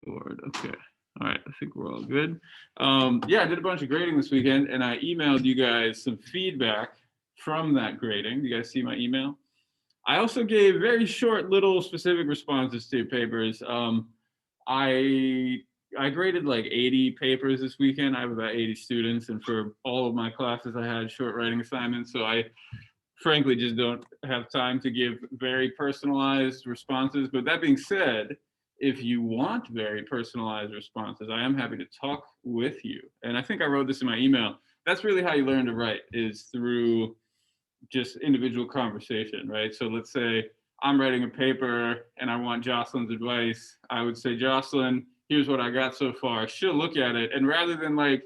Board. Okay. All right. I think we're all good. Yeah, I did a bunch of grading this weekend, and I emailed you guys some feedback from that grading. You guys see my email? I also gave very short, little specific responses to papers. I I graded like 80 papers this weekend. I have about 80 students, and for all of my classes, I had short writing assignments. So I frankly just don't have time to give very personalized responses. But that being said, if you want very personalized responses, I am happy to talk with you. And I think I wrote this in my email. That's really how you learn to write, is through just individual conversation, right? So let's say I'm writing a paper and I want Jocelyn's advice. I would say, Jocelyn, here's what I got so far. She'll look at it, and rather than like,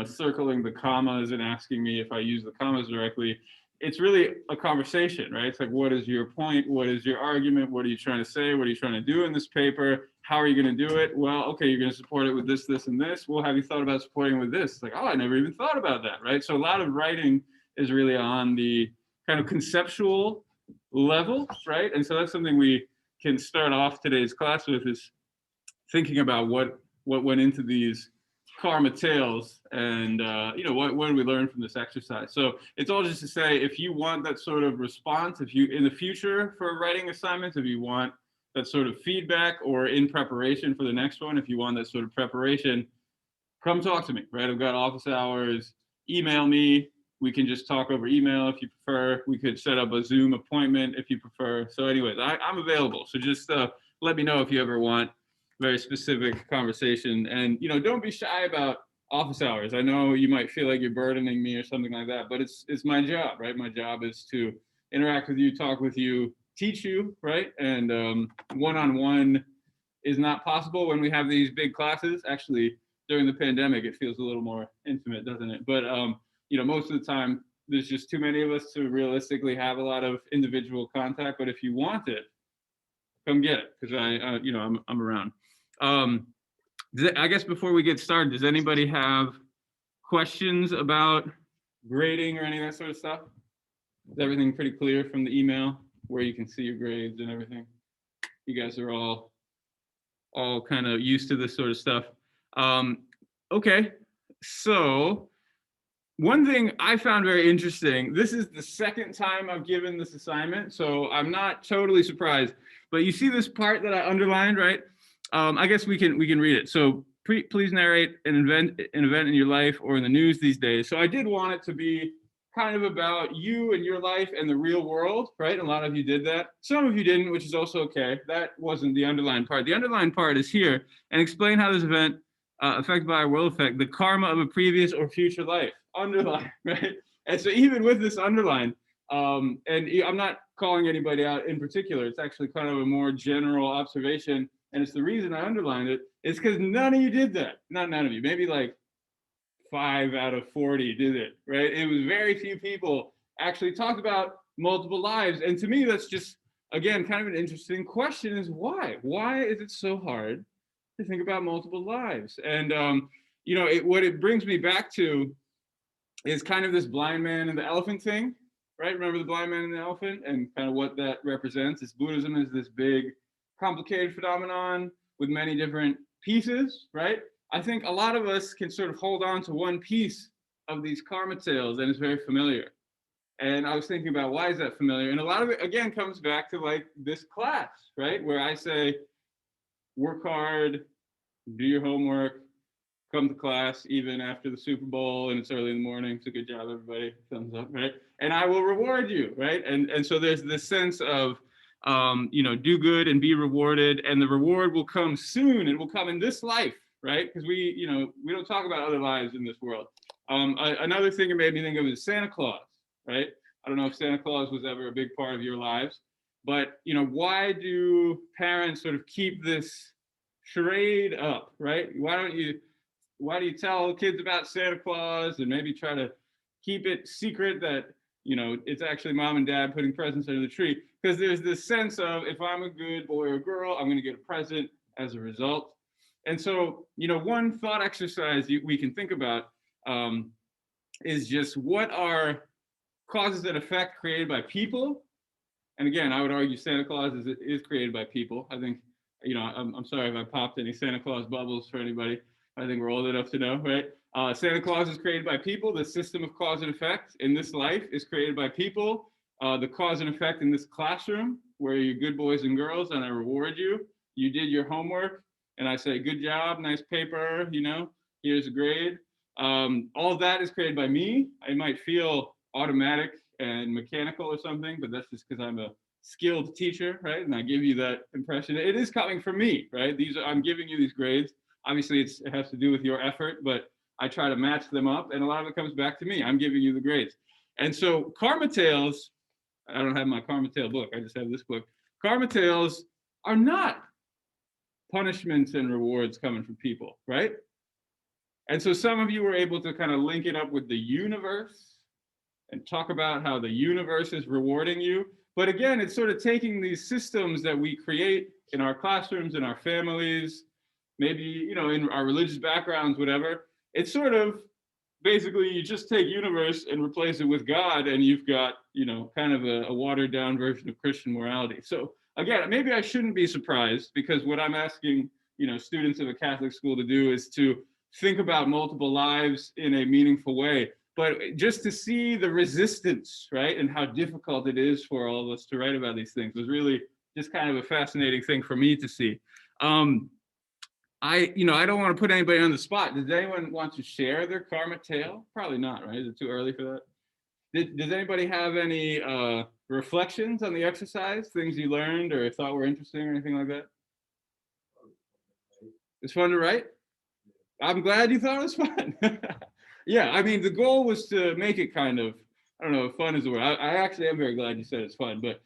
circling the commas and asking me if I use the commas directly, it's really a conversation, right? It's like, what is your point? What is your argument? What are you trying to say? What are you trying to do in this paper? How are you going to do it? Well, okay, you're going to support it with this, this, and this. Well, have you thought about supporting with this? It's like, oh, I never even thought about that, right? So a lot of writing is really on the kind of conceptual level, right? And so that's something we can start off today's class with, is thinking about what went into these karma tales, and what did we learn from this exercise. So it's all just to say, if you want that sort of response, if you in the future for writing assignments, if you want that sort of feedback, or in preparation for the next one, if you want that sort of preparation, come talk to me, right? I've got office hours. Email me. We can just talk over email if you prefer. We could set up a Zoom appointment if you prefer. So anyways, I'm available. So just let me know if you ever want very specific conversation. And, don't be shy about office hours. I know you might feel like you're burdening me or something like that, but it's my job, right? My job is to interact with you, talk with you, teach you, right? And one-on-one is not possible when we have these big classes. Actually, during the pandemic, it feels a little more intimate, doesn't it? But most of the time, there's just too many of us to realistically have a lot of individual contact. But if you want it, come get it, because I'm around. Um, I guess before we get started, does anybody have questions about grading or any of that sort of stuff? Is everything pretty clear from the email, where you can see your grades and everything? You guys are all kind of used to this sort of stuff. Okay, so one thing I found very interesting, this is the second time I've given this assignment, so I'm not totally surprised, but you see this part that I underlined, right? I guess we can read it. So please narrate an event in your life or in the news these days. So I did want it to be kind of about you and your life and the real world, right? A lot of you did that. Some of you didn't, which is also okay. That wasn't the underlined part. The underlined part is here, and explain how this event affected by a world effect, the karma of a previous or future life. Underline, right? And so even with this underline, and I'm not calling anybody out in particular, it's actually kind of a more general observation, and it's the reason I underlined it, is because none of you did that. Not none of you, maybe like 5 out of 40 did it, right? It was very few people actually talked about multiple lives. And to me, that's just, again, kind of an interesting question, is why? Why is it so hard to think about multiple lives? And, what it brings me back to is kind of this blind man and the elephant thing, right? Remember the blind man and the elephant, and kind of what that represents? Is Buddhism is this big, complicated phenomenon with many different pieces, right? I think a lot of us can sort of hold on to one piece of these karma tales, and it's very familiar. And I was thinking about, why is that familiar? And a lot of it, again, comes back to like this class, right? Where I say, work hard, do your homework, come to class even after the Super Bowl and it's early in the morning. It's a good job, everybody. Thumbs up, right? And I will reward you, right? And so there's this sense of, do good and be rewarded, and the reward will come soon. It will come in this life, right? Because we don't talk about other lives in this world. Another thing it made me think of is Santa Claus, right? I don't know if Santa Claus was ever a big part of your lives, but why do parents sort of keep this charade up, right? Why do you tell kids about Santa Claus, and maybe try to keep it secret that it's actually mom and dad putting presents under the tree? Because there's this sense of, if I'm a good boy or girl, I'm going to get a present as a result. And so, one thought exercise we can think about is just, what are causes and effect created by people? And again, I would argue Santa Claus is created by people. I think I'm sorry if I popped any Santa Claus bubbles for anybody. I think we're old enough to know, right? Santa Claus is created by people. The system of cause and effect in this life is created by people. The cause and effect in this classroom, where you're good boys and girls, and I reward you. You did your homework, and I say, good job, nice paper, here's a grade. All of that is created by me. I might feel automatic and mechanical or something, but that's just because I'm a skilled teacher, right? And I give you that impression. It is coming from me, right? I'm giving you these grades. Obviously, it has to do with your effort, but I try to match them up, and a lot of it comes back to me. I'm giving you the grades. And so Karma Tales, I don't have my Karma Tale book. I just have this book. Karma Tales are not punishments and rewards coming from people, right? And so some of you were able to kind of link it up with the universe and talk about how the universe is rewarding you. But again, it's sort of taking these systems that we create in our classrooms, in our families, maybe, in our religious backgrounds, whatever. It's sort of basically you just take universe and replace it with God, and you've got, kind of a watered down version of Christian morality. So again, maybe I shouldn't be surprised, because what I'm asking, students of a Catholic school to do is to think about multiple lives in a meaningful way. But just to see the resistance, right, and how difficult it is for all of us to write about these things was really just kind of a fascinating thing for me to see. I don't want to put anybody on the spot. Does anyone want to share their karma tale? Probably not, right? Is it too early for that? Does anybody have any reflections on the exercise, things you learned or thought were interesting or anything like that? It's fun to write? I'm glad you thought it was fun. Yeah, I mean, the goal was to make it kind of, I don't know if fun is the word. I actually am very glad you said it's fun, but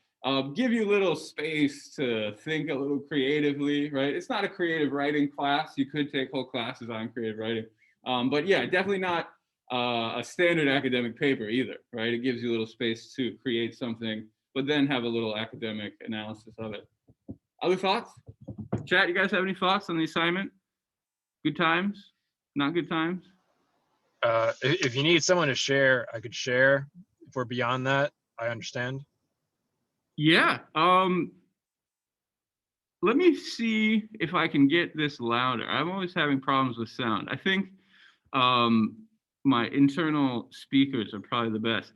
give you a little space to think a little creatively, right? It's not a creative writing class. You could take whole classes on creative writing. But yeah, definitely not a standard academic paper either, right? It gives you a little space to create something, but then have a little academic analysis of it. Other thoughts? Chat, you guys have any thoughts on the assignment? Good times? Not good times? If you need someone to share, I could share. If we're beyond that, I understand. Yeah. Let me see if I can get this louder. I'm always having problems with sound. I think my internal speakers are probably the best.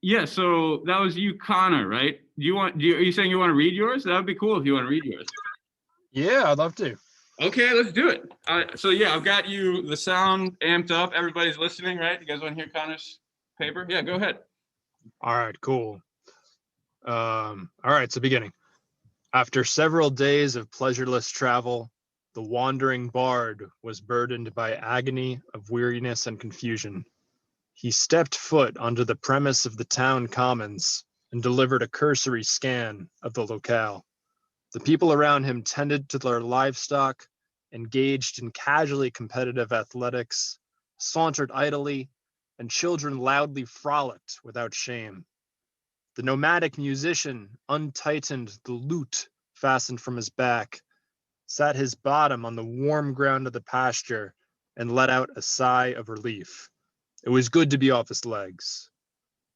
Yeah, so that was you, Connor, right? Are you saying you want to read yours? That would be cool if you want to read yours. Yeah, I'd love to. Okay, let's do it. So yeah, I've got the sound amped up. Everybody's listening, right? You guys want to hear Connor's paper? Yeah, go ahead. All right, cool. All right, so beginning. After several days of pleasureless travel, the wandering bard was burdened by agony of weariness and confusion. He stepped foot onto the premise of the town commons and delivered a cursory scan of the locale. The people around him tended to their livestock, engaged in casually competitive athletics, sauntered idly, and children loudly frolicked without shame. The nomadic musician untightened the lute fastened from his back, sat his bottom on the warm ground of the pasture, and let out a sigh of relief. It was good to be off his legs.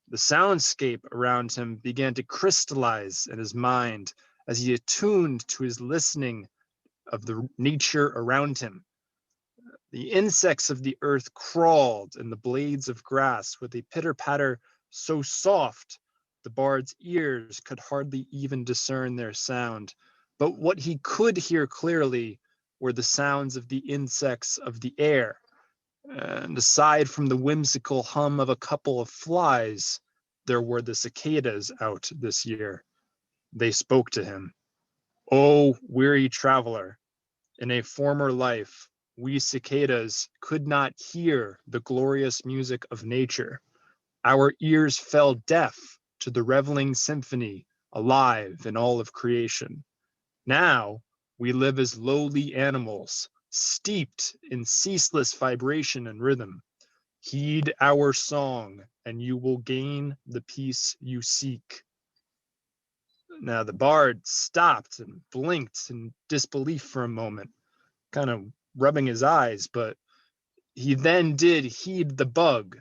The soundscape around him began to crystallize in his mind as he attuned to his listening of the nature around him. The insects of the earth crawled in the blades of grass with a pitter-patter so soft the bard's ears could hardly even discern their sound. But what he could hear clearly were the sounds of the insects of the air. And aside from the whimsical hum of a couple of flies, there were the cicadas out this year. They spoke to him. "O weary traveler, in a former life, we cicadas could not hear the glorious music of nature. Our ears fell deaf to the reveling symphony alive in all of creation. Now we live as lowly animals, steeped in ceaseless vibration and rhythm. Heed our song, and you will gain the peace you seek." Now the bard stopped and blinked in disbelief for a moment, kind of rubbing his eyes, but he then did heed the bug.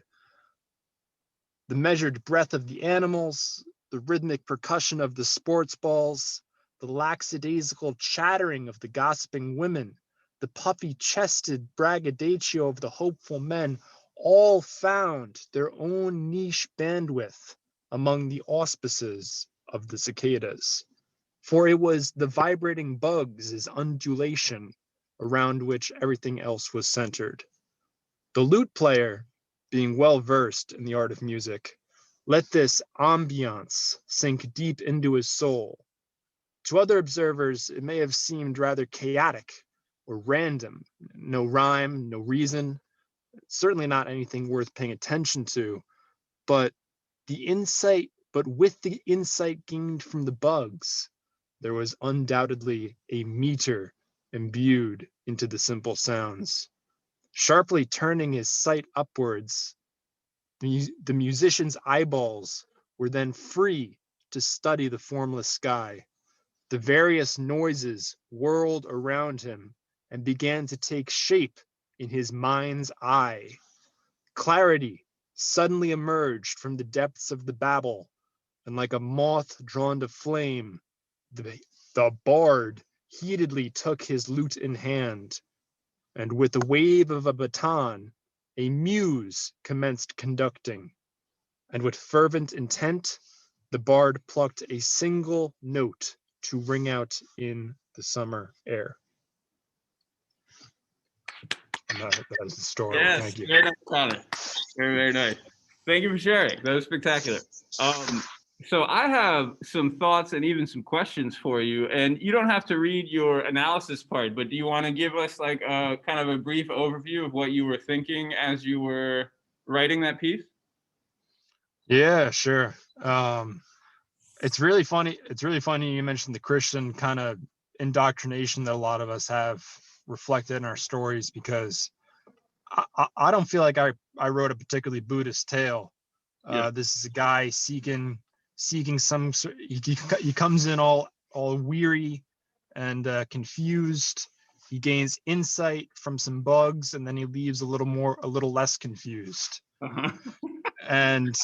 The measured breath of the animals, the rhythmic percussion of the sports balls, the lackadaisical chattering of the gossiping women, the puffy-chested braggadocio of the hopeful men, all found their own niche bandwidth among the auspices of the cicadas. For it was the vibrating bugs' undulation around which everything else was centered. The lute player, being well versed in the art of music, let this ambiance sink deep into his soul. To other observers, it may have seemed rather chaotic or random, no rhyme, no reason, certainly not anything worth paying attention to, but with the insight gained from the bugs, there was undoubtedly a meter imbued into the simple sounds. Sharply turning his sight upwards, the musician's eyeballs were then free to study the formless sky. The various noises whirled around him and began to take shape in his mind's eye. Clarity suddenly emerged from the depths of the babel, and like a moth drawn to flame, the bard heatedly took his lute in hand, and with a wave of a baton, a muse commenced conducting. And with fervent intent, the bard plucked a single note to ring out in the summer air. And that is the story. Yes, Thank you. very nice, Connor. Very, very nice. Thank you for sharing. That was spectacular. So I have some thoughts and even some questions for you. And you don't have to read your analysis part, but do you want to give us like a kind of a brief overview of what you were thinking as you were writing that piece? Yeah, sure. It's really funny. It's really funny you mentioned the Christian kind of indoctrination that a lot of us have reflected in our stories, because I don't feel like I wrote a particularly Buddhist tale. Yeah. This is a guy seeking some. He comes in all weary and confused. He gains insight from some bugs, and then he leaves a little less confused. Uh-huh. And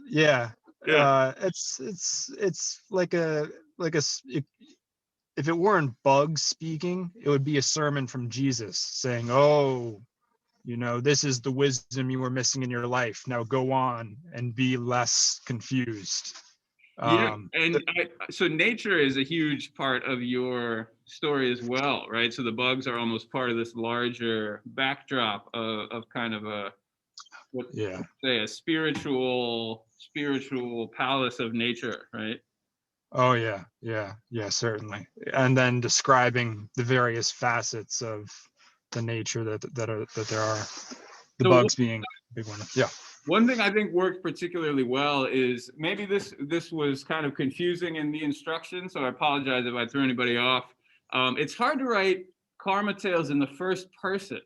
yeah, Yeah. it's like if it weren't bugs speaking, it would be a sermon from Jesus saying, "Oh, this is the wisdom you were missing in your life. Now go on and be less confused." Yeah, and so nature is a huge part of your story as well, right? So the bugs are almost part of this larger backdrop of kind of a a spiritual palace of nature, right? Oh yeah, certainly. And then describing the various facets of the nature that there are, the So bugs being a big one. Yeah. one thing I think worked particularly well is maybe this was kind of confusing in the instructions, so I apologize if I threw anybody off. It's hard to write karma tales in the first person.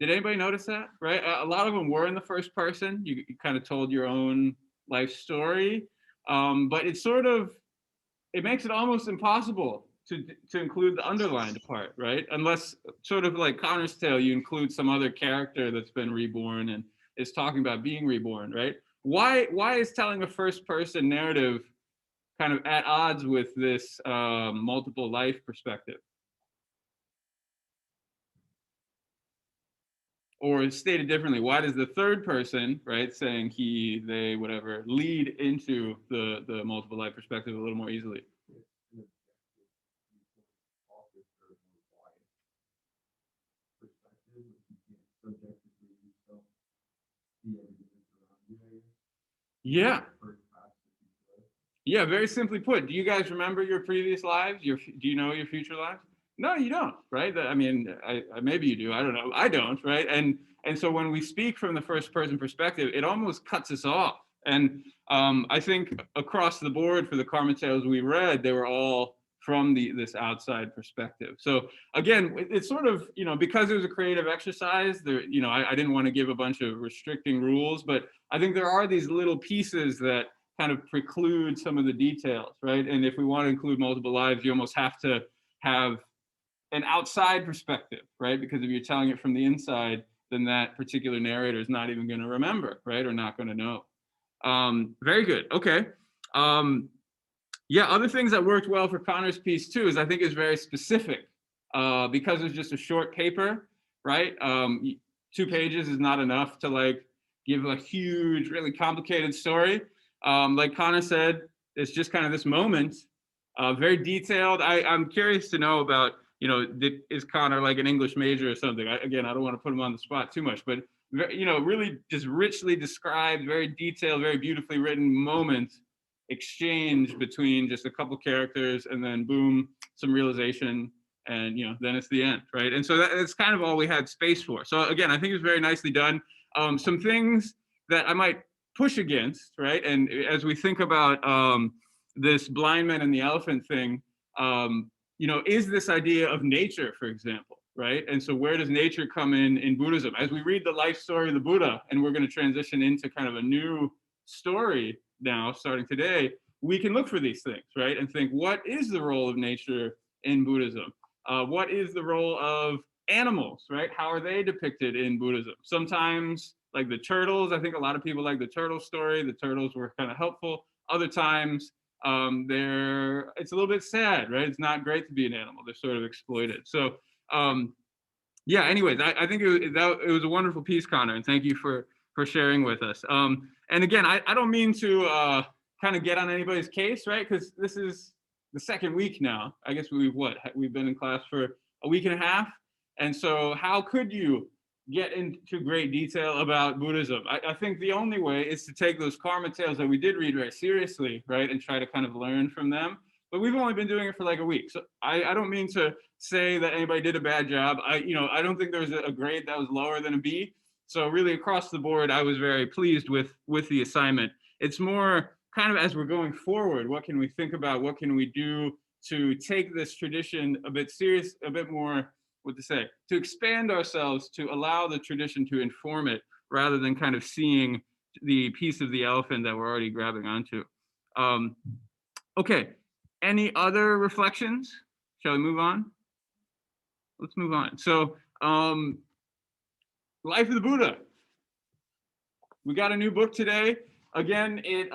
Did anybody notice that? Right, a lot of them were in the first person. You kind of told your own life story, but it makes it almost impossible to include the underlined part, right? Unless sort of like Connor's tale, you include some other character that's been reborn and is talking about being reborn, right? Why is telling a first person narrative kind of at odds with this multiple life perspective? Or stated differently, why does the third person, right, saying he, they, whatever, lead into the multiple life perspective a little more easily? Yeah. Yeah, very simply put, do you guys remember your previous lives? Do you know your future lives? No, you don't, right? I mean, maybe you do. I don't know. I don't, right? And so when we speak from the first person perspective, it almost cuts us off. And I think across the board for the karma tales we read, they were all from this outside perspective. So again, it's sort of, because it was a creative exercise, there, I didn't want to give a bunch of restricting rules, but I think there are these little pieces that kind of preclude some of the details, right? And if we want to include multiple lives, you almost have to have an outside perspective, right? Because if you're telling it from the inside, then that particular narrator is not even going to remember, right? Or not going to know. Very good. Okay. Yeah, other things that worked well for Connor's piece too is I think it's very specific because it's just a short paper, right? 2 pages is not enough to like give a huge, really complicated story. Like Connor said, it's just kind of this moment, very detailed. I'm curious to know about, you know, is Connor like an English major or something? Again, I don't want to put him on the spot too much, but you know, really just richly described, very detailed, very beautifully written moment exchange between just a couple characters, and then boom, some realization, and you know, then it's the end, right? And so that's kind of all we had space for. So again, I think it was very nicely done. Some things that I might push against, right? And as we think about this blind man and the elephant thing, you know, is this idea of nature, for example, right? And so where does nature come in Buddhism? As we read the life story of the Buddha, and we're going to transition into kind of a new story now, starting today, we can look for these things, right? And think, what is the role of nature in Buddhism? What is the role of animals, right? How are they depicted in Buddhism? Sometimes, like the turtles, I think a lot of people like the turtle story. The turtles were kind of helpful. Other times, it's a little bit sad, right? It's not great to be an animal. They're sort of exploited. So, yeah. Anyways, I think it was a wonderful piece, Connor, and thank you for sharing with us. And again, I don't mean to kind of get on anybody's case, right? Because this is the second week now. I guess we've been in class for a week and a half, and so how could you get into great detail about Buddhism? I think the only way is to take those karma tales that we did read very seriously, right, and try to kind of learn from them. But we've only been doing it for like a week, so I don't mean to say that anybody did a bad job. I don't think there was a grade that was lower than a B. So really across the board, I was very pleased with the assignment. It's more kind of as we're going forward, what can we think about? What can we do to take this tradition a bit serious, a bit more, to expand ourselves, to allow the tradition to inform it, rather than kind of seeing the piece of the elephant that we're already grabbing onto. Okay, any other reflections? Shall we move on? Let's move on. So, Life of the Buddha. We got a new book today. Again, it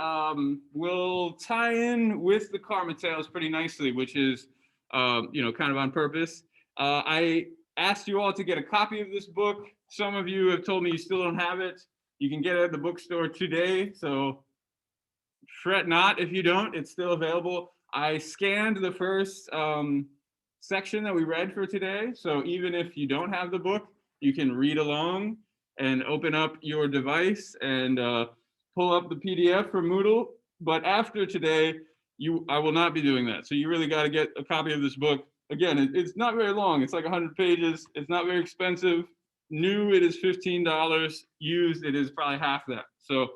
will tie in with the Karma Tales pretty nicely, which is, kind of on purpose. I asked you all to get a copy of this book. Some of you have told me you still don't have it. You can get it at the bookstore today, so fret not if you don't. It's still available. I scanned the first section that we read for today, so even if you don't have the book, you can read along and open up your device and pull up the PDF from Moodle. But after today, I will not be doing that. So you really got to get a copy of this book. Again, it's not very long. It's like 100 pages. It's not very expensive. New, it is $15. Used, it is probably half that. So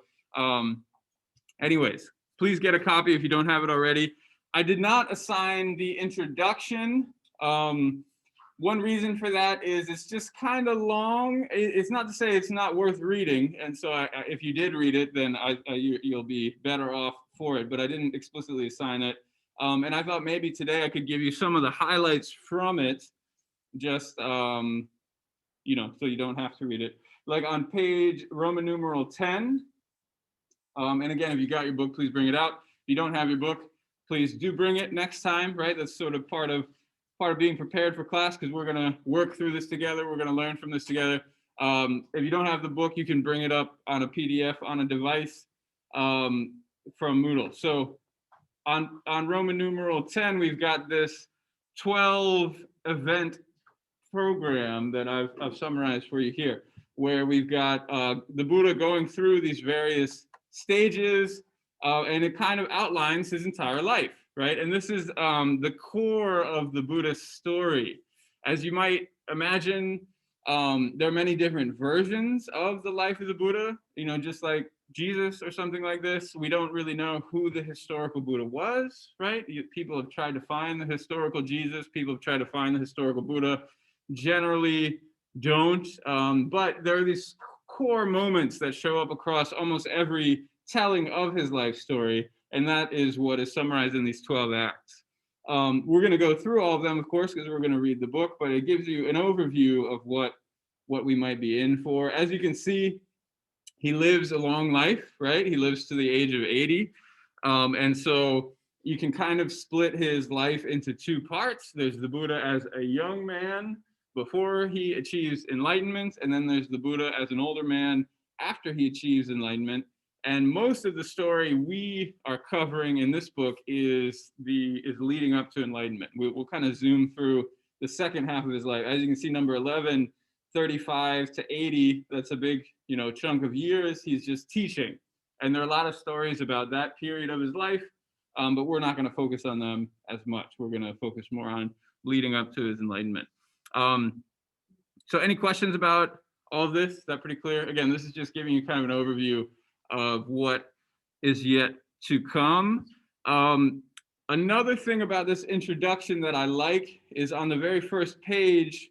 anyways, please get a copy if you don't have it already. I did not assign the introduction. One reason for that is it's just kind of long. It's not to say it's not worth reading, and so if you did read it, then you'll be better off for it, but I didn't explicitly assign it. And I thought maybe today I could give you some of the highlights from it, just, so you don't have to read it. Like on page Roman numeral 10, and again, if you got your book, please bring it out. If you don't have your book, please do bring it next time, right? That's sort of part of being prepared for class, because we're going to work through this together. We're going to learn from this together. If you don't have the book, you can bring it up on a PDF on a device from Moodle. So on Roman numeral 10, we've got this 12 event program that I've summarized for you here, where we've got the Buddha going through these various stages, and it kind of outlines his entire life, right? And this is the core of the Buddhist story. As you might imagine, there are many different versions of the life of the Buddha, just like Jesus or something like this. We don't really know who the historical Buddha was, right? People have tried to find the historical Jesus. People have tried to find the historical Buddha. Generally don't, but there are these core moments that show up across almost every telling of his life story, and that is what is summarized in these 12 acts. We're going to go through all of them, of course, because we're going to read the book, but it gives you an overview of what we might be in for. As you can see, he lives a long life, right? He lives to the age of 80. And so you can kind of split his life into two parts. There's the Buddha as a young man before he achieves enlightenment, and then there's the Buddha as an older man after he achieves enlightenment. And most of the story we are covering in this book is leading up to enlightenment. We'll kind of zoom through the second half of his life. As you can see, number 11, 35 to 80, that's a big, chunk of years. He's just teaching. And there are a lot of stories about that period of his life, but we're not going to focus on them as much. We're going to focus more on leading up to his enlightenment. So any questions about all of this? Is that pretty clear? Again, this is just giving you kind of an overview of what is yet to come. Another thing about this introduction that I like is on the very first page,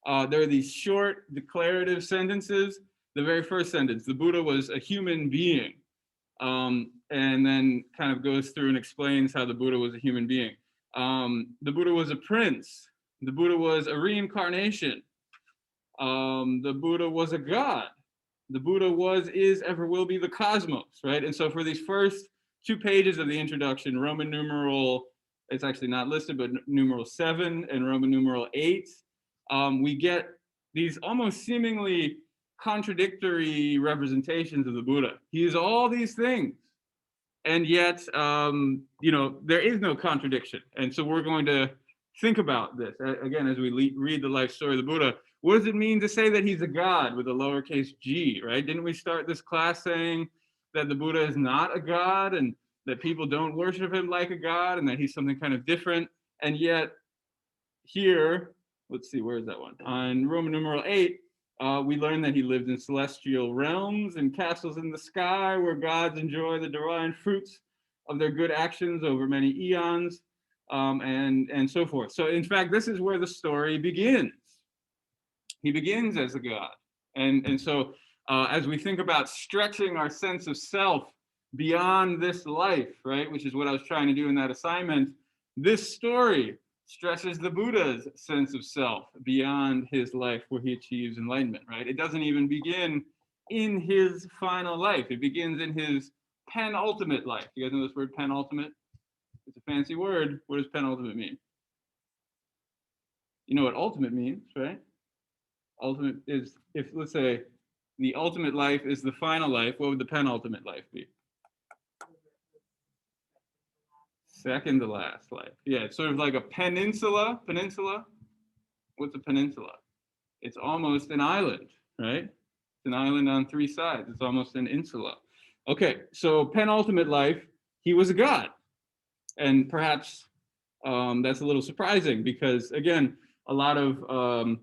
there are these short declarative sentences. The very first sentence, the Buddha was a human being, and then kind of goes through and explains how the Buddha was a human being. The Buddha was a prince. The Buddha was a reincarnation. The Buddha was a god. The Buddha was, is, ever will be the cosmos, right? And so for these first 2 pages of the introduction, Roman numeral, it's actually not listed, but numeral 7 and Roman numeral 8, we get these almost seemingly contradictory representations of the Buddha. He is all these things, and yet, there is no contradiction. And so we're going to think about this, again, as we read the life story of the Buddha. What does it mean to say that he's a god with a lowercase g, right? Didn't we start this class saying that the Buddha is not a god and that people don't worship him like a god and that he's something kind of different? And yet here, let's see, where is that one? On Roman numeral 8, we learn that he lived in celestial realms and castles in the sky where gods enjoy the divine fruits of their good actions over many eons, and so forth. So in fact, this is where the story begins. He begins as a god. And so as we think about stretching our sense of self beyond this life, right, which is what I was trying to do in that assignment, this story stretches the Buddha's sense of self beyond his life where he achieves enlightenment, right? It doesn't even begin in his final life. It begins in his penultimate life. You guys know this word penultimate? It's a fancy word. What does penultimate mean? You know what ultimate means, right? Ultimate is, if let's say the ultimate life is the final life, what would the penultimate life be? Second to last life. Yeah, it's sort of like a peninsula. Peninsula? What's a peninsula? It's almost an island, right? It's an island on 3 sides. It's almost an insula. Okay, so penultimate life, he was a god. And perhaps that's a little surprising because, again, a lot of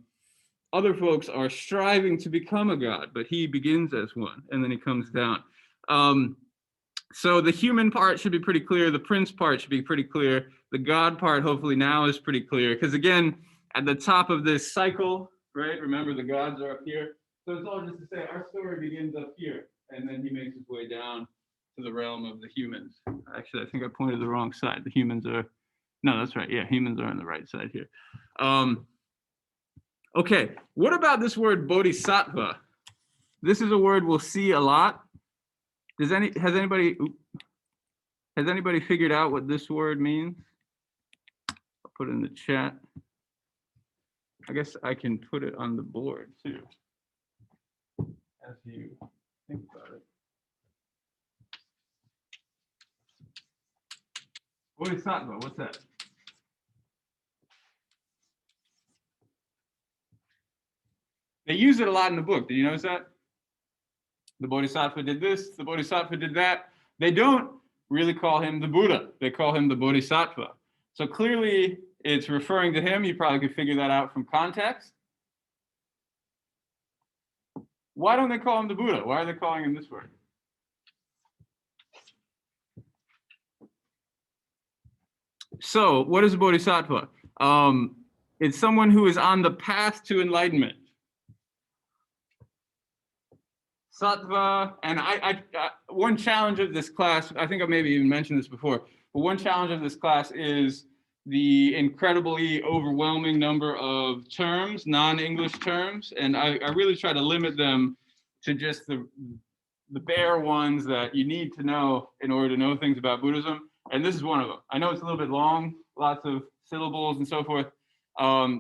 other folks are striving to become a god, but he begins as one, and then he comes down. So the human part should be pretty clear. The prince part should be pretty clear. The God part, hopefully now, is pretty clear. Because again, at the top of this cycle, right? Remember, the gods are up here. So it's all just to say our story begins up here, and then he makes his way down to the realm of the humans. Actually, I think I pointed the wrong side. The humans are, no, that's right. Yeah, humans are on the right side here. Okay, what about this word bodhisattva? This is a word we'll see a lot. Has anybody figured out what this word means? I'll put it in the chat. I guess I can put it on the board too, as you think about it. Bodhisattva, what's that? They use it a lot in the book. Did you notice that? The Bodhisattva did this, the Bodhisattva did that. They don't really call him the Buddha. They call him the Bodhisattva. So clearly it's referring to him. You probably could figure that out from context. Why don't they call him the Buddha? Why are they calling him this word? So what is a Bodhisattva? It's someone who is on the path to enlightenment. Sattva, and I one challenge of this class, I think I maybe even mentioned this before, but one challenge of this class is the incredibly overwhelming number of terms, non-English terms, and I really try to limit them to just the bare ones that you need to know in order to know things about Buddhism. And this is one of them. I know it's a little bit long, lots of syllables and so forth.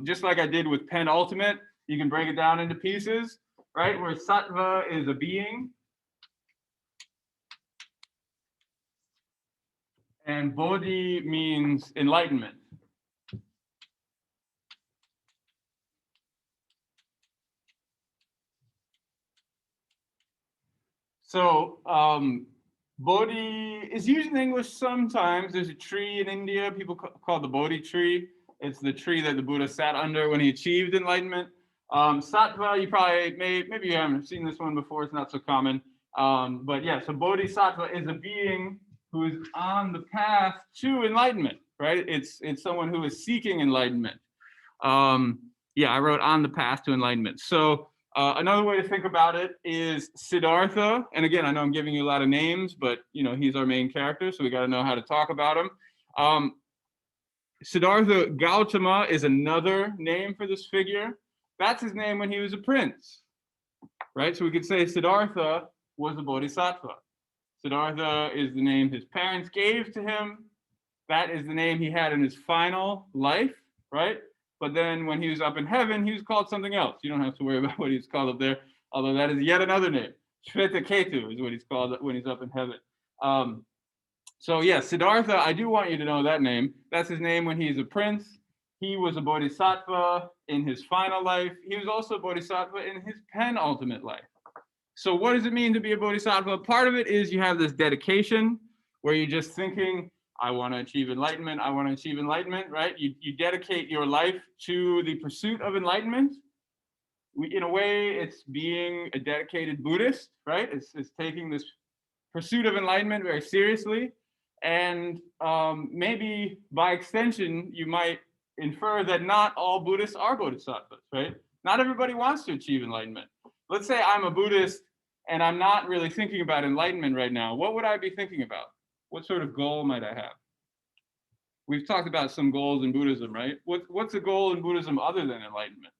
Just like I did with penultimate, you can break it down into pieces, right? Where sattva is a being, and bodhi means enlightenment. So bodhi is used in English sometimes. There's a tree in India people call the Bodhi tree. It's the tree that the Buddha sat under when he achieved enlightenment. Sattva, you probably maybe you haven't seen this one before. It's not so common. But yeah, so bodhisattva is a being who is on the path to enlightenment, right? It's someone who is seeking enlightenment. Yeah, I wrote on the path to enlightenment. So another way to think about it is Siddhartha. And again, I know I'm giving you a lot of names, but he's our main character, so we got to know how to talk about him. Siddhartha Gautama is another name for this figure. That's his name when he was a prince, right? So we could say Siddhartha was a bodhisattva. Siddhartha is the name his parents gave to him. That is the name he had in his final life, right? But then when he was up in heaven, he was called something else. You don't have to worry about what he's called up there, although that is yet another name. Shvetaketu is what he's called when he's up in heaven. So yeah, Siddhartha, I do want you to know that name. That's his name when he's a prince. He was a bodhisattva in his final life. He was also a bodhisattva in his penultimate life. So what does it mean to be a bodhisattva? Part of it is you have this dedication where you're just thinking, I want to achieve enlightenment. I want to achieve enlightenment, right? You dedicate your life to the pursuit of enlightenment. In a way, it's being a dedicated Buddhist, right? It's taking this pursuit of enlightenment very seriously. And maybe by extension, you might infer that not all Buddhists are bodhisattvas, right? Not everybody wants to achieve enlightenment. Let's say I'm a Buddhist and I'm not really thinking about enlightenment right now. What would I be thinking about? What sort of goal might I have? We've talked about some goals in Buddhism, right? What's a goal in Buddhism other than enlightenment?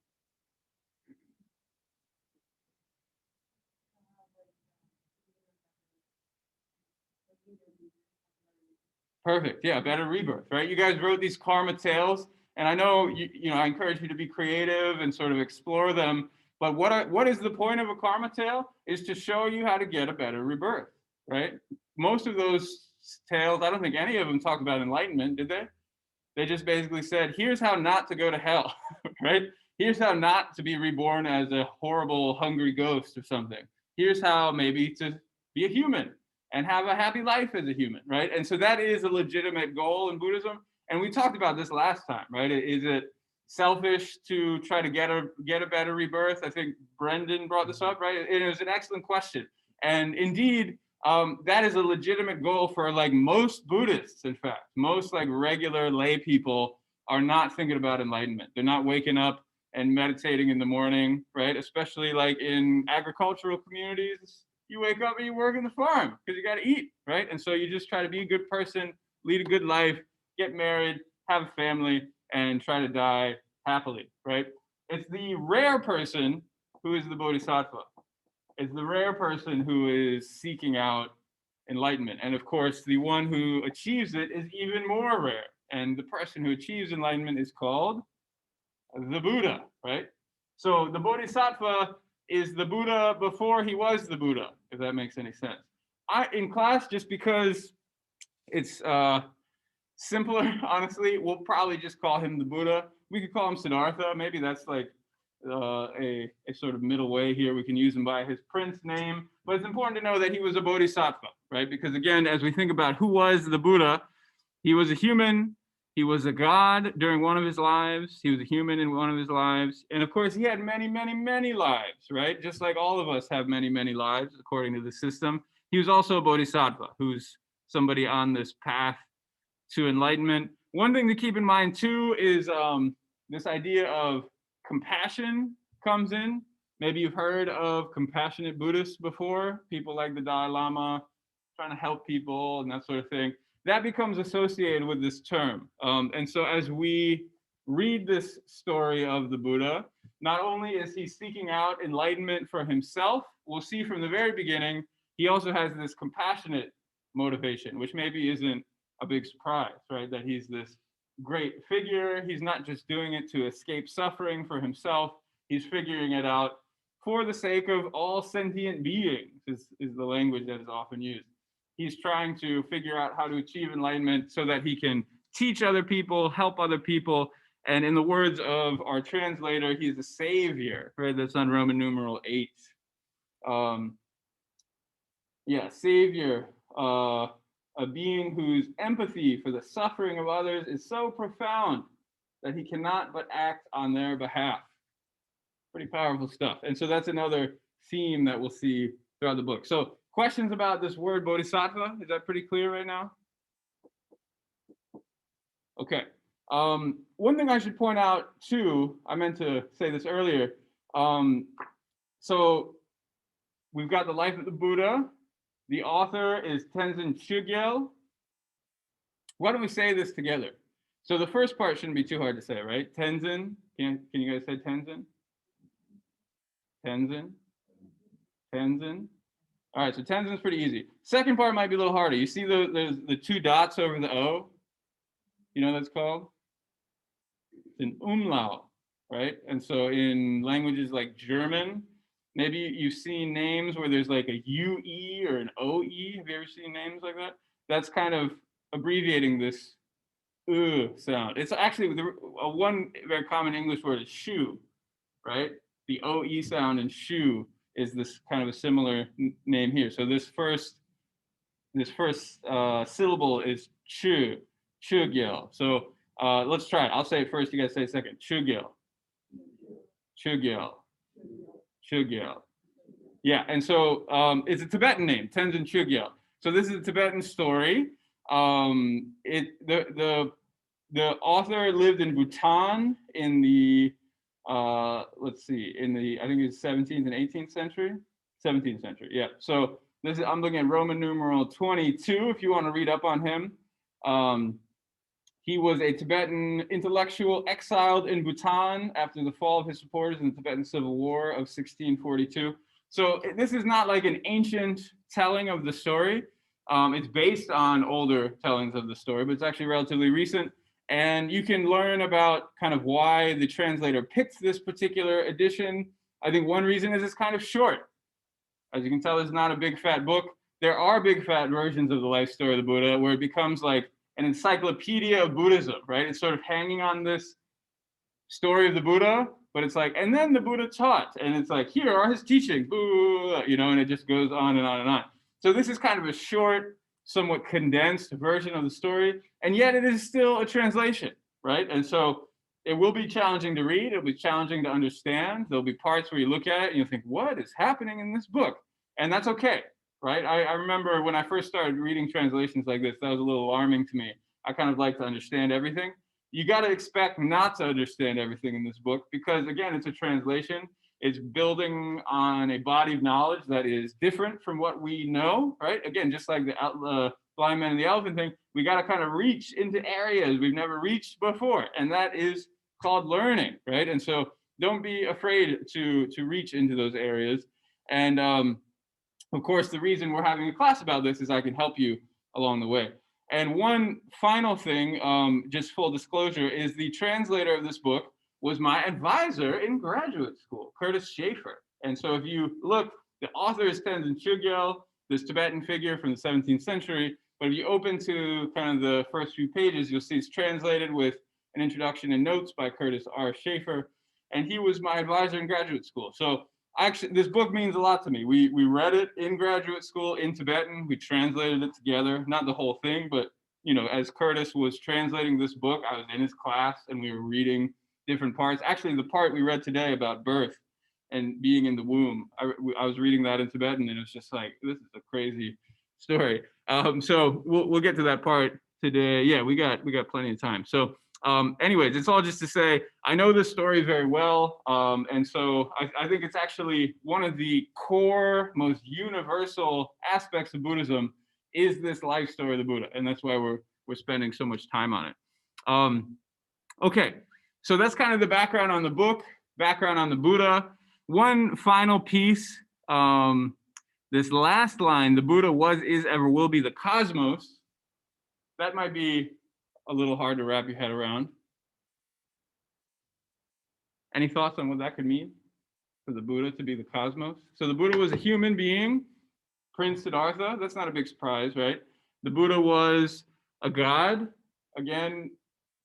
Perfect. Yeah, better rebirth, right? You guys wrote these karma tales, and I know I encourage you to be creative and sort of explore them. But what is the point of a karma tale? Is to show you how to get a better rebirth, right? Most of those tales, I don't think any of them talk about enlightenment, did they? They just basically said, here's how not to go to hell, right? Here's how not to be reborn as a horrible, hungry ghost or something. Here's how maybe to be a human and have a happy life as a human, right? And so that is a legitimate goal in Buddhism. And we talked about this last time, right? Is it selfish to try to get a better rebirth? I think Brendan brought this up, right? It was an excellent question. And indeed, that is a legitimate goal for like most Buddhists, in fact. Most like regular lay people are not thinking about enlightenment. They're not waking up and meditating in the morning, right? Especially like in agricultural communities. You wake up and you work in the farm because you got to eat, right? And so you just try to be a good person, lead a good life, get married, have a family, and try to die happily, right? It's the rare person who is the bodhisattva. It's the rare person who is seeking out enlightenment. And of course, the one who achieves it is even more rare. And the person who achieves enlightenment is called the Buddha, right? So the bodhisattva is the Buddha before he was the Buddha, if that makes any sense. In class, just because it's simpler, honestly, we'll probably just call him the Buddha. We could call him Siddhartha. Maybe that's like a sort of middle way here. We can use him by his prince name. But it's important to know that he was a bodhisattva, right? Because again, as we think about who was the Buddha, he was a human. He was a god during one of his lives. He was a human in one of his lives. And of course, he had many, many, many lives, right? Just like all of us have many, many lives, according to the system. He was also a bodhisattva, who's somebody on this path to enlightenment. One thing to keep in mind, too, is this idea of compassion comes in. Maybe you've heard of compassionate Buddhists before, people like the Dalai Lama trying to help people and that sort of thing. That becomes associated with this term. And so as we read this story of the Buddha, not only is he seeking out enlightenment for himself, we'll see from the very beginning, he also has this compassionate motivation, which maybe isn't a big surprise, right? That he's this great figure. He's not just doing it to escape suffering for himself. He's figuring it out for the sake of all sentient beings, is the language that is often used. He's trying to figure out how to achieve enlightenment so that he can teach other people, help other people. And in the words of our translator, he's a savior, right? That's on Roman numeral 8. Savior, a being whose empathy for the suffering of others is so profound that he cannot but act on their behalf. Pretty powerful stuff. And so that's another theme that we'll see throughout the book. So questions about this word bodhisattva? Is that pretty clear right now? Okay. One thing I should point out too, I meant to say this earlier. So we've got the life of the Buddha. The author is Tenzin Chogyal. Why don't we say this together? So the first part shouldn't be too hard to say, right? Tenzin. Can you guys say Tenzin? Tenzin. Tenzin. All right, so Tenzin's pretty easy. Second part might be a little harder. You see there's the 2 dots over the O? You know what that's called? It's an umlaut, right? And so in languages like German, maybe you've seen names where there's like a UE or an OE. Have you ever seen names like that? That's kind of abbreviating this sound. It's actually one very common English word is shoe, right? The OE sound in shoe is this kind of a similar name here. So this first syllable is chu, Chogyal. So let's try it. I'll say it first. You guys say it second. Chogyal. Chogyal. Chogyal. Yeah, and so it's a Tibetan name, Tenzin Chogyal. So this is a Tibetan story. The author lived in Bhutan in the I think it's 17th and 18th century. 17th century, yeah. So I'm looking at Roman numeral 22. If you want to read up on him. He was a Tibetan intellectual exiled in Bhutan after the fall of his supporters in the Tibetan Civil War of 1642. So this is not like an ancient telling of the story. It's based on older tellings of the story, but it's actually relatively recent. And you can learn about kind of why the translator picked this particular edition. I think one reason is it's kind of short. As you can tell, it's not a big fat book. There are big fat versions of the life story of the Buddha where it becomes like an encyclopedia of Buddhism, right? It's sort of hanging on this story of the Buddha, but it's like, and then the Buddha taught, and it's like, here are his teachings, and it just goes on and on and on. So this is kind of a short, somewhat condensed version of the story, and yet it is still a translation, right? And so it will be challenging to read, it'll be challenging to understand. There'll be parts where you look at it and you think, what is happening in this book? And that's okay. Right? I remember when I first started reading translations like this, that was a little alarming to me. I kind of like to understand everything. You got to expect not to understand everything in this book because, again, it's a translation. It's building on a body of knowledge that is different from what we know, right? Again, just like the blind man and the elephant thing, we got to kind of reach into areas we've never reached before, and that is called learning, right? And so don't be afraid to reach into those areas. And of course, the reason we're having a class about this is I can help you along the way. And one final thing, just full disclosure, is the translator of this book was my advisor in graduate school, Curtis Schaefer. And so if you look, the author is Tenzin Chogyal, this Tibetan figure from the 17th century. But if you open to kind of the first few pages, you'll see it's translated with an introduction and notes by Curtis R. Schaefer. And he was my advisor in graduate school. So actually, this book means a lot to me. We read it in graduate school in Tibetan. We translated it together, not the whole thing, but as Curtis was translating this book, I was in his class and we were reading different parts. Actually, the part we read today about birth and being in the womb, I was reading that in Tibetan, and it was just like, this is a crazy story. So we'll get to that part today. Yeah, we got plenty of time. So anyways, it's all just to say, I know this story very well. And so I think it's actually one of the core, most universal aspects of Buddhism is this life story of the Buddha. And that's why we're spending so much time on it. Okay, so that's kind of the background on the book, background on the Buddha. One final piece, this last line, the Buddha was, is, ever will be the cosmos. that might be a little hard to wrap your head around. Any thoughts on what that could mean for the Buddha to be the cosmos? So the Buddha was a human being, Prince Siddhartha. That's not a big surprise, right? The Buddha was a god, again,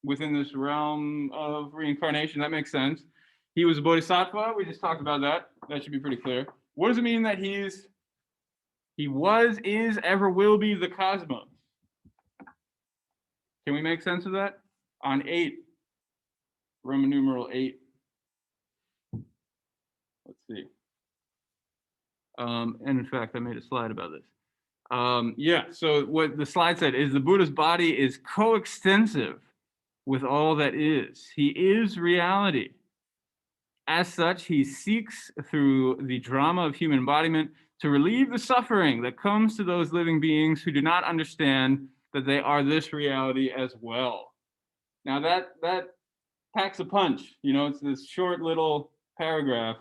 within this realm of reincarnation. That makes sense. He was a bodhisattva. We just talked about that. That should be pretty clear. What does it mean that he was, is, ever will be the cosmos? Can we make sense of that? On 8, Roman numeral 8. Let's see. And in fact, I made a slide about this. Yeah, so what the slide said is the Buddha's body is coextensive with all that is. He is reality. As such, he seeks through the drama of human embodiment to relieve the suffering that comes to those living beings who do not understand that they are this reality as well. Now that packs a punch. You know, it's this short little paragraph,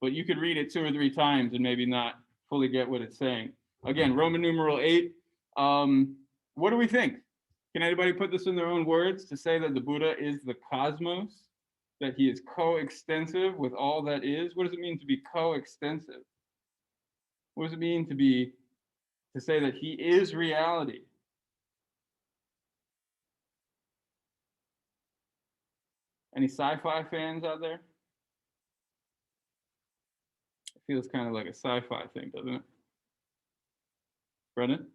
but you could read it 2 or 3 times and maybe not fully get what it's saying. Again, Roman numeral 8. What do we think? Can anybody put this in their own words to say that the Buddha is the cosmos, that he is coextensive with all that is? What does it mean to be coextensive? What does it mean to say that he is reality? Any sci-fi fans out there? It feels kind of like a sci-fi thing, doesn't it? Brendan?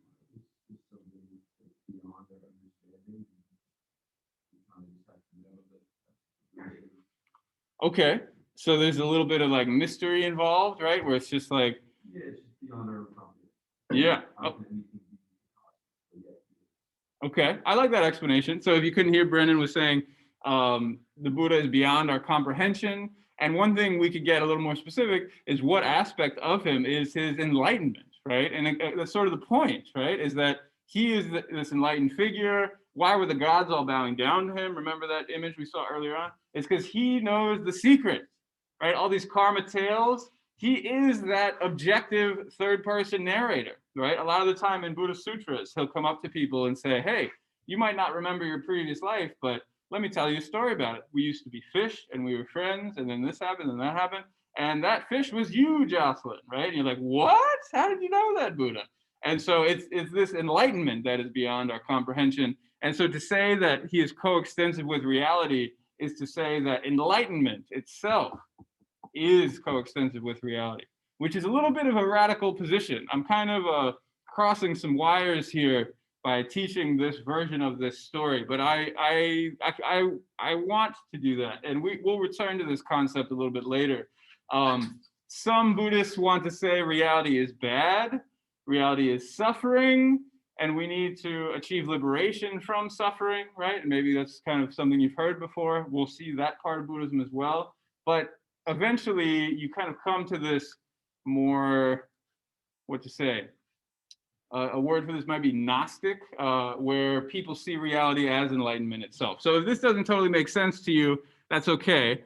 Okay, so there's a little bit of like mystery involved, right? Where it's just like, yeah, it's just beyond our comprehension. Yeah. Oh. Okay, I like that explanation. So if you couldn't hear, Brendan was saying the Buddha is beyond our comprehension. And one thing we could get a little more specific is what aspect of him is his enlightenment, right? And that's sort of the point, right? Is that he is this enlightened figure. Why were the gods all bowing down to him? Remember that image we saw earlier on? It's because he knows the secret, right? All these karma tales, he is that objective third-person narrator, right? A lot of the time in Buddhist sutras, he'll come up to people and say, hey, you might not remember your previous life, but let me tell you a story about it. We used to be fish and we were friends, and then this happened and that happened. And that fish was you, Jocelyn, right? And you're like, what? How did you know that, Buddha? And so it's this enlightenment that is beyond our comprehension. And so to say that he is coextensive with reality is to say that enlightenment itself is coextensive with reality, which is a little bit of a radical position. I'm kind of crossing some wires here by teaching this version of this story, but I want to do that, and we'll return to this concept a little bit later. Some Buddhists want to say reality is bad, reality is suffering, and we need to achieve liberation from suffering, right? And maybe that's kind of something you've heard before. We'll see that part of Buddhism as well. But eventually, you kind of come to this more, what to say, a word for this might be Gnostic, where people see reality as enlightenment itself. So if this doesn't totally make sense to you, that's okay.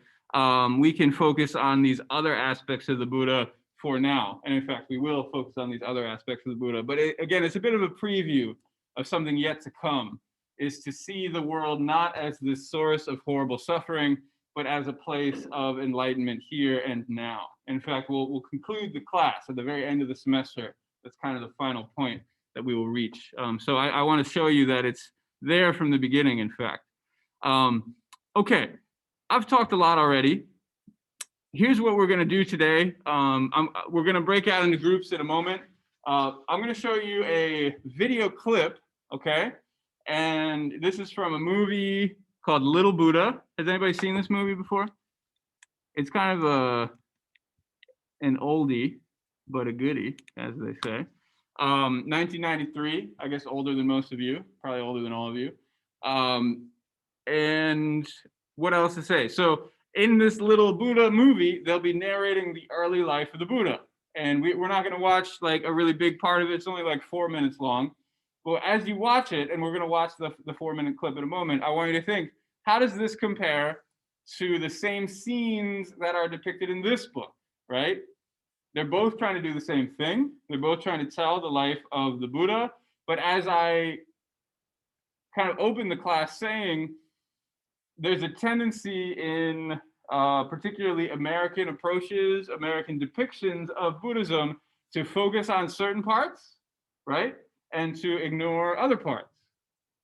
We can focus on these other aspects of the Buddha for now. And in fact, we will focus on these other aspects of the Buddha. But again, it's a bit of a preview of something yet to come, is to see the world not as this source of horrible suffering, but as a place of enlightenment here and now. In fact, we'll conclude the class at the very end of the semester. That's kind of the final point that we will reach. So I want to show you that it's there from the beginning, in fact. Okay, I've talked a lot already. Here's what we're going to do today. We're going to break out into groups in a moment. I'm going to show you a video clip, okay? And this is from a movie called Little Buddha. Has anybody seen this movie before? It's kind of an oldie, but a goodie, as they say. 1993, I guess older than most of you, probably older than all of you. And what else to say? So in this Little Buddha movie, they'll be narrating the early life of the Buddha. And we're not going to watch like a really big part of it. It's only like 4 minutes long. Well, as you watch it, and we're going to watch the 4-minute clip in a moment, I want you to think, how does this compare to the same scenes that are depicted in this book, right? They're both trying to do the same thing. They're both trying to tell the life of the Buddha. But as I kind of opened the class saying there's a tendency in particularly American approaches, American depictions of Buddhism to focus on certain parts, right? And to ignore other parts.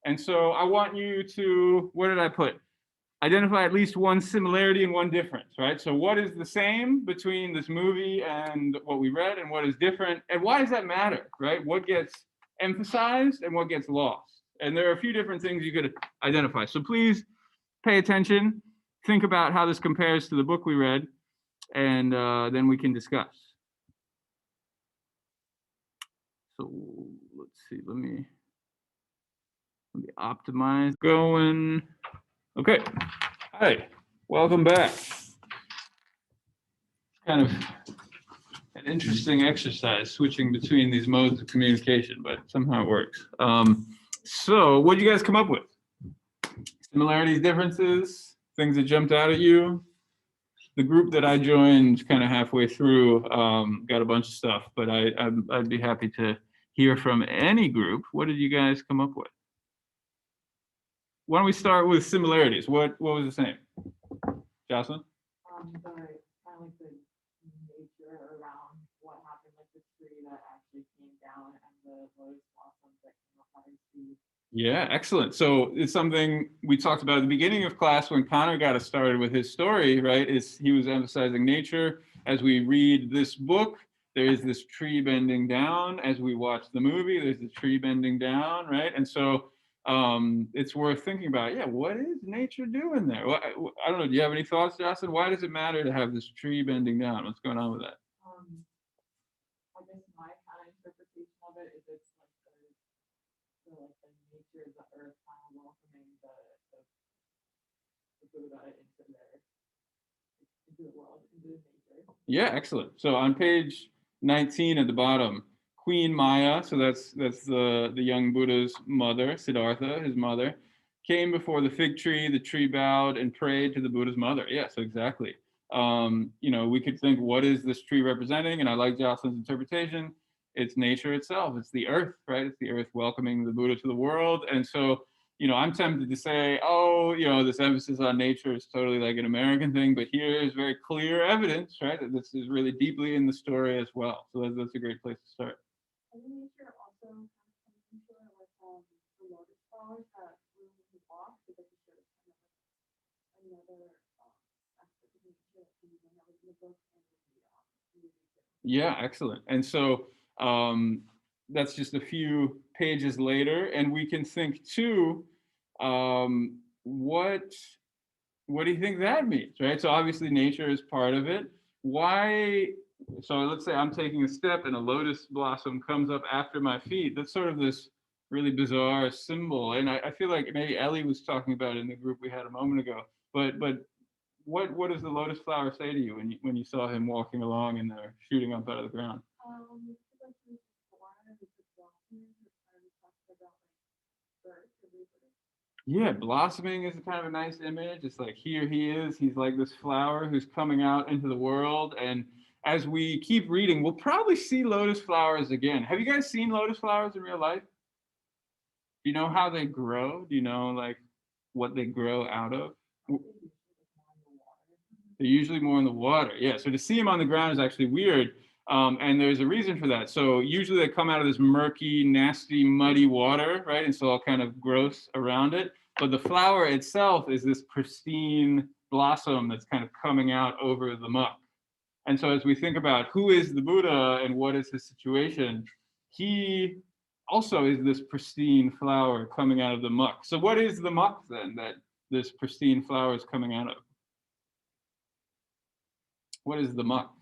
And so I want you to, what did I put? Identify at least one similarity and one difference, right? So what is the same between this movie and what we read, and what is different? And why does that matter, right? What gets emphasized and what gets lost? And there are a few different things you could identify. So please pay attention, think about how this compares to the book we read, and then we can discuss. So let's see, let me optimize going. Okay, hi, welcome back. Kind of an interesting exercise switching between these modes of communication, but somehow it works. So what did you guys come up with? Similarities, differences, things that jumped out at you? The group that I joined kind of halfway through got a bunch of stuff, but I'd be happy to hear from any group. What did you guys come up with? Why don't we start with similarities? What was the same? Jocelyn? The kind of like the nature around what happened, like the tree that actually came down and the lotus blossoms that came up out of the sea. Yeah, excellent. So it's something we talked about at the beginning of class when Connor got us started with his story, right? Is he was emphasizing nature. As we read this book, there is this tree bending down. As we watch the movie, there's the tree bending down, right? And so it's worth thinking about, yeah, what is nature doing there? Well, I don't know, do you have any thoughts, Jocelyn? Why does it matter to have this tree bending down? What's going on with that? I guess my kind of interpretation of it is it's like the nature of the earth kind of welcoming the Buddha into the world, into nature. Yeah, excellent. So on page 19 at the bottom, Queen Maya, so that's the young Buddha's mother, Siddhartha, his mother, came before the fig tree. The tree bowed and prayed to the Buddha's mother. Yeah, so exactly. We could think, what is this tree representing? And I like Jocelyn's interpretation. It's nature itself. It's the earth, right? It's the earth welcoming the Buddha to the world. And so, I'm tempted to say, oh, this emphasis on nature is totally like an American thing, but here is very clear evidence, right, that this is really deeply in the story as well. So that's a great place to start. And nature also kind of comes into it with the lotus flowers that bloom in the walk, because it shows kind of like another aspect of nature that we know in the book and in the movie. Yeah, excellent. And so that's just a few pages later, and we can think too, what do you think that means, right? So obviously nature is part of it. Why? So let's say I'm taking a step and a lotus blossom comes up after my feet. That's sort of this really bizarre symbol. And I feel like maybe Ellie was talking about it in the group we had a moment ago. But what does the lotus flower say to you when you saw him walking along and they're shooting up out of the ground? Yeah, blossoming is kind of a nice image. It's like, here he is. He's like this flower who's coming out into the world. And as we keep reading, we'll probably see lotus flowers again. Have you guys seen lotus flowers in real life? Do you know how they grow? Do you know like what they grow out of? They're usually more in the water. Yeah, so to see them on the ground is actually weird. And there's a reason for that. So usually they come out of this murky, nasty, muddy water, right? And so all kind of gross around it. But the flower itself is this pristine blossom that's kind of coming out over the muck. And so as we think about who is the Buddha and what is his situation, he also is this pristine flower coming out of the muck. So what is the muck then that this pristine flower is coming out of? What is the muck?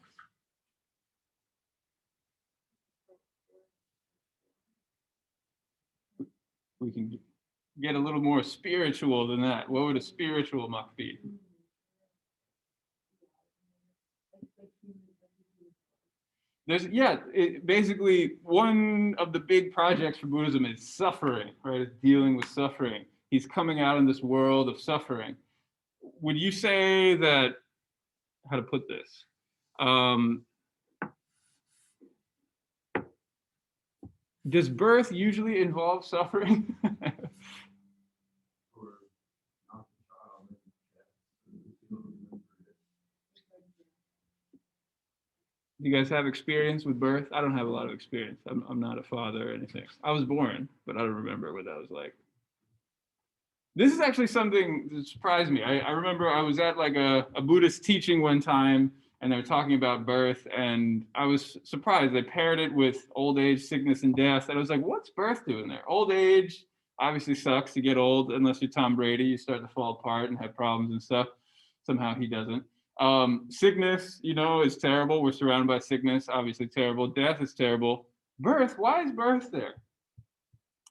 We can get a little more spiritual than that. What would a spiritual muck be? Basically one of the big projects for Buddhism is suffering, right? It's dealing with suffering. He's coming out in this world of suffering. Would you say that, how to put this? Does birth usually involve suffering? Do you guys have experience with birth? I don't have a lot of experience. I'm not a father or anything. I was born, but I don't remember what that was like. This is actually something that surprised me. I remember I was at like a Buddhist teaching one time, and they were talking about birth, and I was surprised. They paired it with old age, sickness, and death. And I was like, what's birth doing there? Old age obviously sucks. You get old, unless you're Tom Brady, you start to fall apart and have problems and stuff. Somehow he doesn't. Sickness, you know, is terrible. We're surrounded by sickness, obviously terrible. Death is terrible. Birth, why is birth there?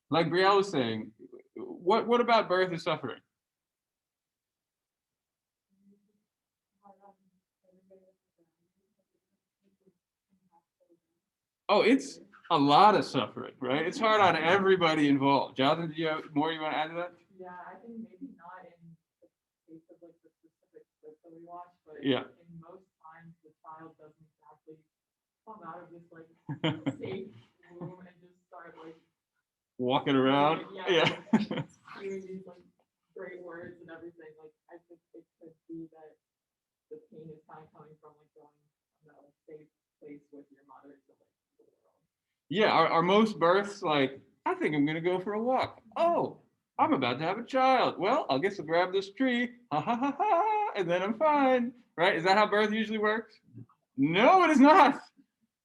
Like Brielle was saying, what about birth is suffering? Oh, it's a lot of suffering, right? It's hard on everybody involved. Jonathan, do you have more you want to add to that? Yeah, I think maybe not in the case of like the specific clip that we watched, but Yeah. in most times the child doesn't exactly come out of this like safe womb and just start like Walking around. Yeah. doing these like great words and everything. Like I think it could be that the pain is kind of coming from like going from that like safe place with your mother to like the world. Yeah, are most births like, I think I'm gonna go for a walk. Oh, I'm about to have a child. Well, I guess I'll grab this tree, ha ha ha ha, and then I'm fine. Right? Is that how birth usually works? No, it is not.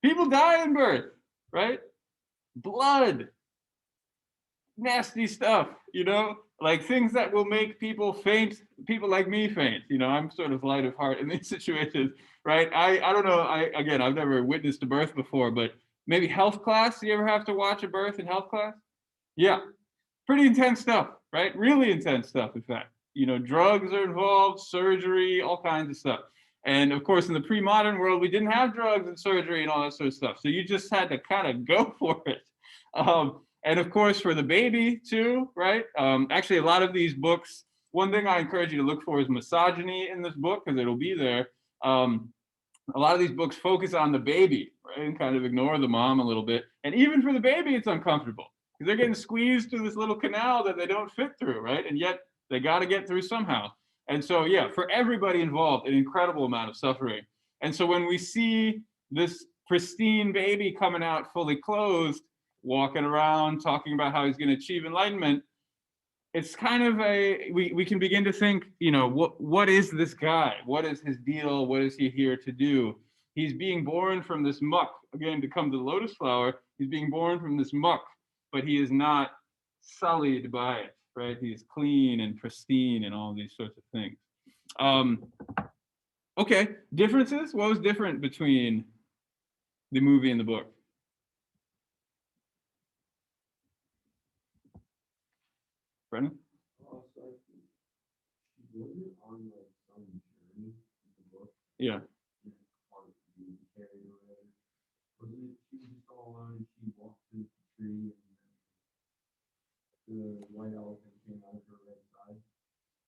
People die in birth, right? Blood, nasty stuff, you know, like things that will make people faint, people like me faint. You know, I'm sort of light of heart in these situations, right? I don't know. Again, I've never witnessed a birth before, but maybe health class. You ever have to watch a birth in health class? Yeah, pretty intense stuff, right? Really intense stuff, in fact. You know, drugs are involved, surgery, all kinds of stuff. And of course, in the pre-modern world, we didn't have drugs and surgery and all that sort of stuff. So you just had to kind of go for it. And of course, for the baby too, right? Actually, a lot of these books, one thing I encourage you to look for is misogyny in this book, because it'll be there. A lot of these books focus on the baby, right? And kind of ignore the mom a little bit. And even for the baby, it's uncomfortable because they're getting squeezed through this little canal that they don't fit through, right? And yet they got to get through somehow. And so, yeah, for everybody involved, an incredible amount of suffering. And so when we see this pristine baby coming out fully clothed, walking around, talking about how he's going to achieve enlightenment, it's kind of we can begin to think, you know, what is this guy? What is his deal? What is he here to do? He's being born from this muck. Again, to come to the lotus flower, he's being born from this muck, but he is not sullied by it, right? He's clean and pristine and all these sorts of things. Okay, differences? What was different between the movie and the book? Brennan? Yeah.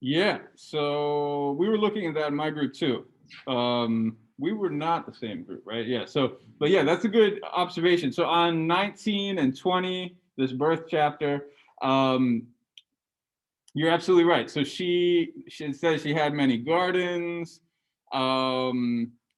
Yeah, so we were looking at that in my group too. We were not the same group, right? Yeah, so, but yeah, that's a good observation. So on 19 and 20, this birth chapter, you're absolutely right. So she says she had many gardens.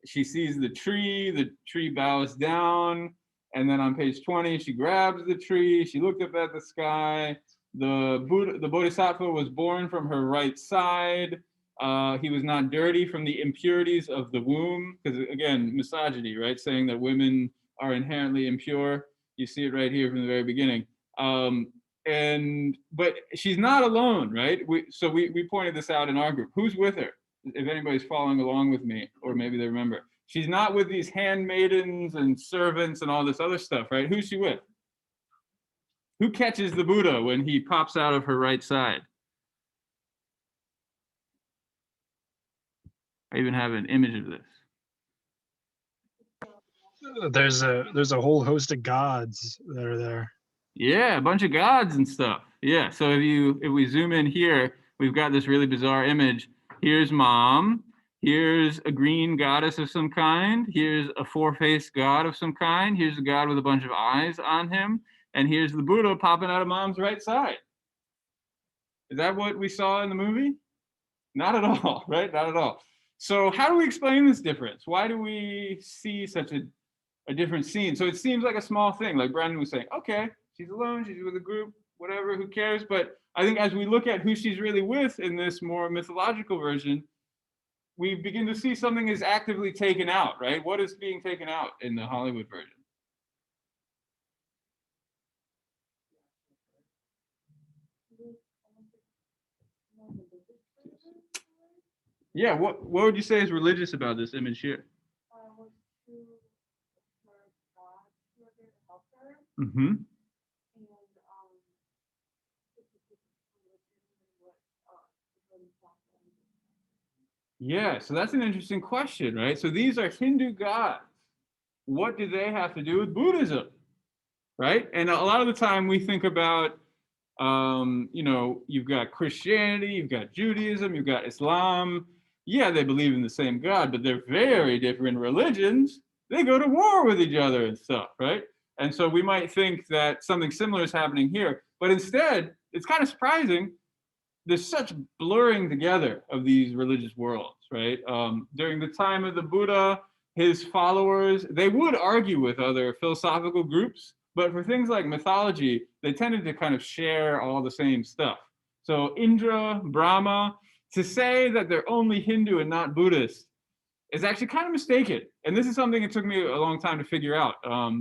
She sees the tree bows down. And then on page 20, she grabs the tree. She looked up at the sky. The Bodhisattva was born from her right side. He was not dirty from the impurities of the womb. Because again, misogyny, right? Saying that women are inherently impure. You see it right here from the very beginning. But she's not alone, right? We pointed this out in our group. Who's with her? If anybody's following along with me, or maybe they remember. She's not with these handmaidens and servants and all this other stuff, right? Who's she with? Who catches the Buddha when he pops out of her right side? I even have an image of this. There's a whole host of gods that are there. Yeah, a bunch of gods and stuff. Yeah, so if we zoom in here, we've got this really bizarre image. Here's mom. Here's a green goddess of some kind. Here's a four-faced god of some kind. Here's a god with a bunch of eyes on him. And here's the Buddha popping out of mom's right side. Is that what we saw in the movie? Not at all, right? Not at all. So how do we explain this difference? Why do we see such a different scene? So it seems like a small thing, like Brandon was saying, okay, she's alone, she's with a group, whatever, who cares? But I think as we look at who she's really with in this more mythological version, we begin to see something is actively taken out, right? What is being taken out in the Hollywood version? Yeah, what would you say is religious about this image here? Was to her God who are there to help her, Mm-hmm. and Yeah, so that's an interesting question, right? So these are Hindu gods. What do they have to do with Buddhism, right? And a lot of the time we think about, you know, you've got Christianity, you've got Judaism, you've got Islam. Yeah, they believe in the same God, but they're very different religions. They go to war with each other and stuff, right? And so we might think that something similar is happening here, but instead, it's kind of surprising. There's such blurring together of these religious worlds, right? During the time of the Buddha, his followers, they would argue with other philosophical groups, but for things like mythology, they tended to kind of share all the same stuff. So Indra, Brahma, to say that they're only Hindu and not Buddhist is actually kind of mistaken. And this is something it took me a long time to figure out.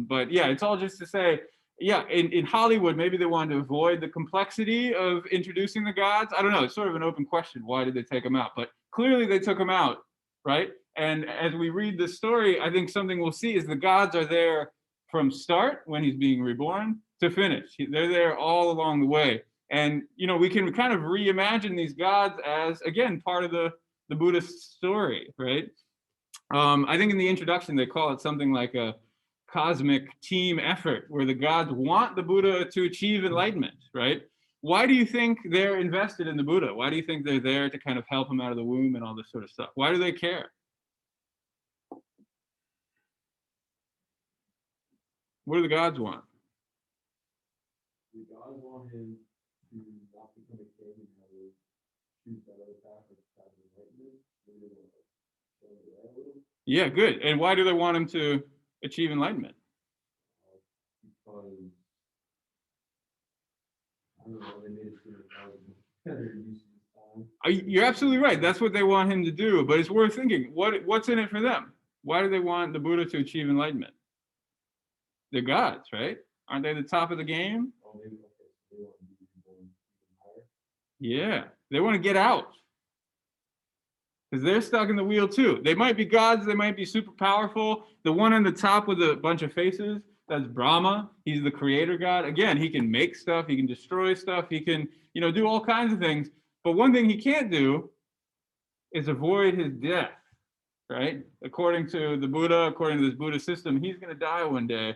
But yeah, it's all just to say, yeah, in Hollywood, maybe they wanted to avoid the complexity of introducing the gods. I don't know. It's sort of an open question. Why did they take them out? But clearly they took them out, right? And as we read the story, I think something we'll see is the gods are there from start when he's being reborn to finish. They're there all along the way. And, you know, we can kind of reimagine these gods as, again, part of the Buddhist story, right? I think in the introduction, they call it something like a cosmic team effort where the gods want the Buddha to achieve enlightenment, right? Why do you think they're invested in the Buddha? Why do you think they're there to kind of help him out of the womb and all this sort of stuff? Why do they care? What do the gods want? The gods want him to not become a king and have to choose that other path of enlightenment. Maybe they want to show him the way a little. Yeah, good. And why do they want him to achieve enlightenment? Because I don't know, they made it seem like I was better use of time. You're absolutely right. That's what they want him to do. But it's worth thinking, what's in it for them? Why do they want the Buddha to achieve enlightenment? They're gods, right? Aren't they the top of the game? Oh, maybe okay, so they want to be born even higher. Yeah, they want to get out. Because they're stuck in the wheel too. They might be gods, they might be super powerful. The one on the top with a bunch of faces, that's Brahma. He's the creator god. Again, he can make stuff, he can destroy stuff, he can, you know, do all kinds of things. But one thing he can't do is avoid his death, right? According to the Buddha, according to this Buddha system, he's going to die one day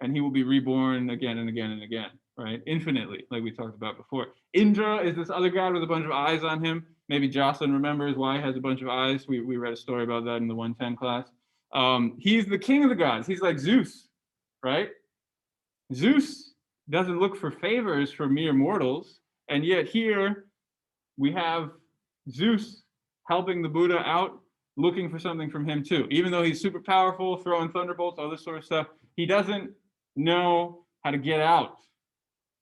and he will be reborn again and again and again, right? Infinitely, like we talked about before. Indra is this other god with a bunch of eyes on him. Maybe Jocelyn remembers why he has a bunch of eyes. We read a story about that in the 110 class. He's the king of the gods. He's like Zeus, right? Zeus doesn't look for favors for mere mortals. And yet here we have Zeus helping the Buddha out, looking for something from him too. Even though he's super powerful, throwing thunderbolts, all this sort of stuff, he doesn't know how to get out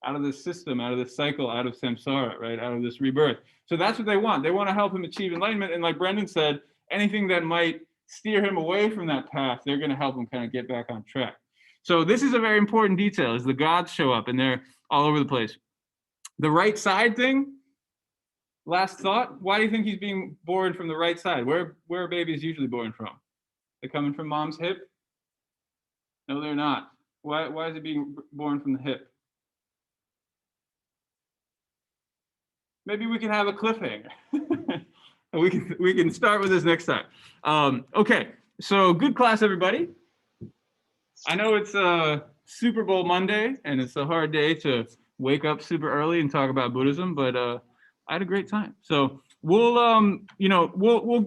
of this system, out of this cycle, out of samsara, right? Out of this rebirth. So that's what they want. They want to help him achieve enlightenment. And like Brendan said, anything that might steer him away from that path, they're going to help him kind of get back on track. So this is a very important detail as the gods show up and they're all over the place. The right side thing, last thought, why do you think he's being born from the right side? Where are babies usually born from? They're coming from mom's hip? No, they're not. Why is it being born from the hip? Maybe we can have a cliffhanger. we can start with this next time. Okay, so good class, everybody. I know it's Super Bowl Monday, and it's a hard day to wake up super early and talk about Buddhism, but I had a great time. So we'll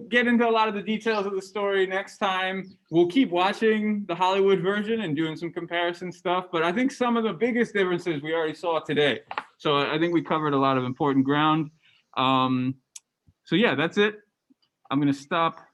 get into a lot of the details of the story next time. We'll keep watching the Hollywood version and doing some comparison stuff, but I think some of the biggest differences we already saw today. So I think we covered a lot of important ground. So yeah, that's it. I'm going to stop